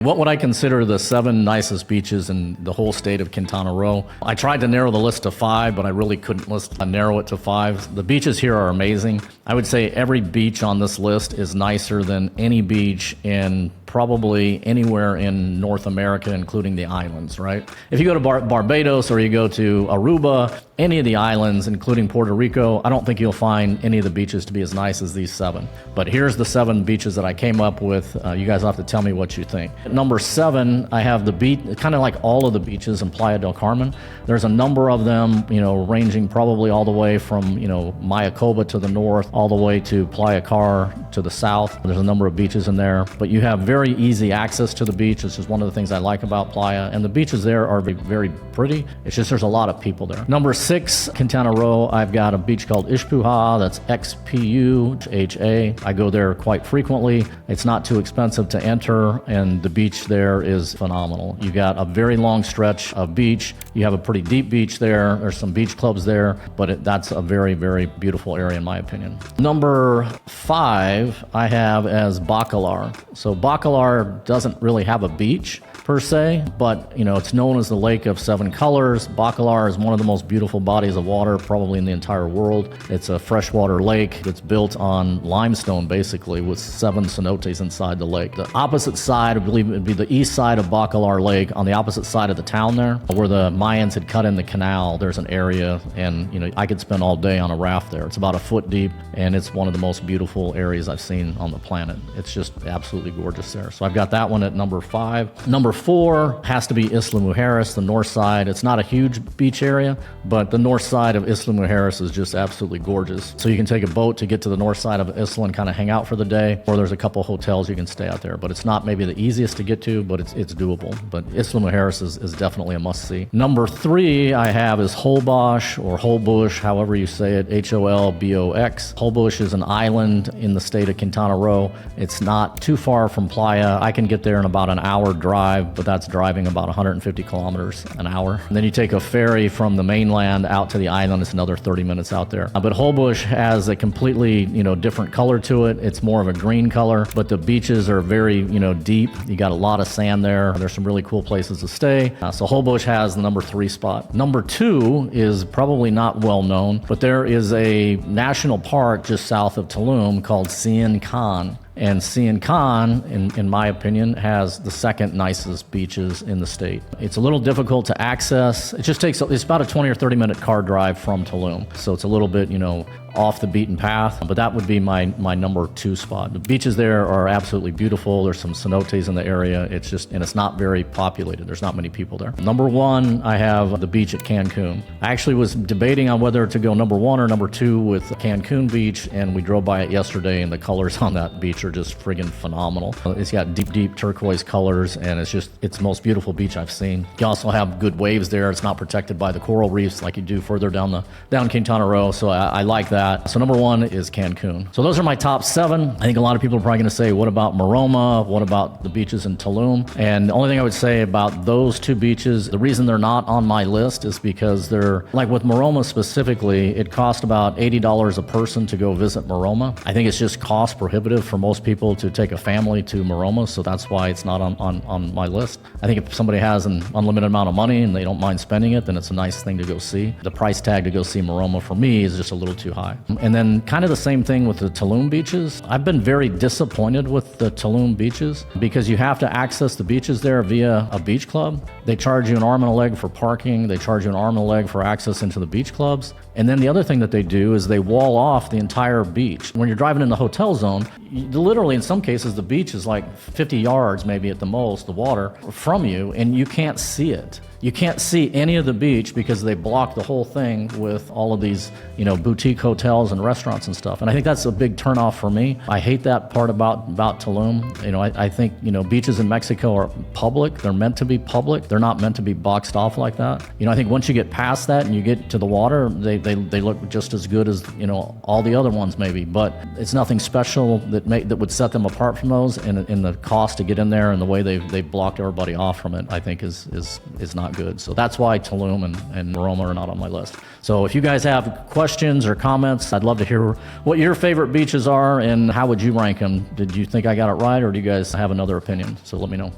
What would I consider the 7 nicest beaches in the whole state of Quintana Roo? I tried to narrow the list to 5, but I really couldn't narrow it to 5. The beaches here are amazing. I would say every beach on this list is nicer than any beach in probably anywhere in North America, including the islands, right? If you go to Barbados or you go to Aruba, any of the islands, including Puerto Rico, I don't think you'll find any of the beaches to be as nice as these 7. But here's the 7 beaches that I came up with. You guys have to tell me what you think. Number 7, I have the beach, kind of like all of the beaches in Playa del Carmen. There's a number of them, ranging probably all the way from, Mayacoba to the north, all the way to Playa Car to the south. There's a number of beaches in there, but you have very easy access to the beach. This is one of the things I like about Playa, and the beaches there are very pretty. It's just there's a lot of people there. Number 6, Quintana Roo, I've got a beach called Xpuha. That's Xpuha. I go there quite frequently. It's not too expensive to enter, and the beach there is phenomenal. You got a very long stretch of beach. You have a pretty deep beach there. There's some beach clubs there, but that's a very beautiful area in my opinion. Number 5, I have as Bacalar. So Bacalar doesn't really have a beach per se, but it's known as the Lake of 7 Colors. Bacalar is one of the most beautiful bodies of water probably in the entire world. It's a freshwater lake that's built on limestone basically, with 7 cenotes inside the lake. The opposite side, I believe it would be the east side of Bacalar Lake, on the opposite side of the town there, where the Mayans had cut in the canal, there's an area, and I could spend all day on a raft there. It's about a foot deep, and it's one of the most beautiful areas I've seen on the planet. It's just absolutely gorgeous there. So I've got that one at number 5. Number 4 has to be Isla Mujeres, the north side. It's not a huge beach area, but the north side of Isla Mujeres is just absolutely gorgeous. So you can take a boat to get to the north side of Isla and kind of hang out for the day, or there's a couple hotels you can stay out there. But it's not maybe the easiest to get to, but it's doable. But Isla Mujeres is definitely a must-see. Number 3 I have is Holbox, or Holbush, however you say it, Holbox. Holbush is an island in the state of Quintana Roo. It's not too far from Playa. I can get there in about an hour drive, but that's driving about 150 kilometers an hour. And then you take a ferry from the mainland out to the island. It's another 30 minutes out there. But Holbush has a completely, different color to it. It's more of a green color, but the beaches are very, deep. You got a lot of sand there. There's some really cool places to stay. So Holbush has the number 3 spot. Number 2 is probably not well known, but there is a national park just south of Tulum called Cancun. And Cancun, in my opinion, has the 2nd nicest beaches in the state. It's a little difficult to access. It's about a 20 or 30 minute car drive from Tulum. So it's a little bit, off the beaten path, but that would be my number 2 spot. The beaches there are absolutely beautiful. There's some cenotes in the area. It's not very populated. There's not many people there. Number 1, I have the beach at Cancun. I actually was debating on whether to go number 1 or number 2 with Cancun Beach, and we drove by it yesterday, and the colors on that beach are just friggin' phenomenal. It's got deep turquoise colors, and it's the most beautiful beach I've seen. You also have good waves there. It's not protected by the coral reefs like you do further down Quintana Roo, so I like that. So number 1 is Cancun. So those are my top 7. I think a lot of people are probably going to say, what about Maroma? What about the beaches in Tulum? And the only thing I would say about those 2 beaches, the reason they're not on my list is because they're, like with Maroma specifically, it cost about $80 a person to go visit Maroma. I think it's just cost prohibitive for most people to take a family to Maroma, so that's why it's not on my list. I think if somebody has an unlimited amount of money and they don't mind spending it, then it's a nice thing to go see. The price tag to go see Maroma for me is just a little too high. And then kind of the same thing with the Tulum beaches. I've been very disappointed with the Tulum beaches because you have to access the beaches there via a beach club. They charge you an arm and a leg for parking. They charge you an arm and a leg for access into the beach clubs. And then the other thing that they do is they wall off the entire beach. When you're driving in the hotel zone, literally in some cases the beach is like 50 yards maybe at the most, the water, from you, and you can't see it. You can't see any of the beach because they block the whole thing with all of these, boutique hotels and restaurants and stuff. And I think that's a big turnoff for me. I hate that part about Tulum. I think, beaches in Mexico are public. They're meant to be public. They're not meant to be boxed off like that. I think once you get past that and you get to the water, they look just as good as, all the other ones maybe. But it's nothing special that would set them apart from those. And the cost to get in there and the way they've blocked everybody off from it, I think is not good. So that's why Tulum and Maroma are not on my list. So if you guys have questions or comments, I'd love to hear what your favorite beaches are and how would you rank them. Did you think I got it right, or do you guys have another opinion? So let me know.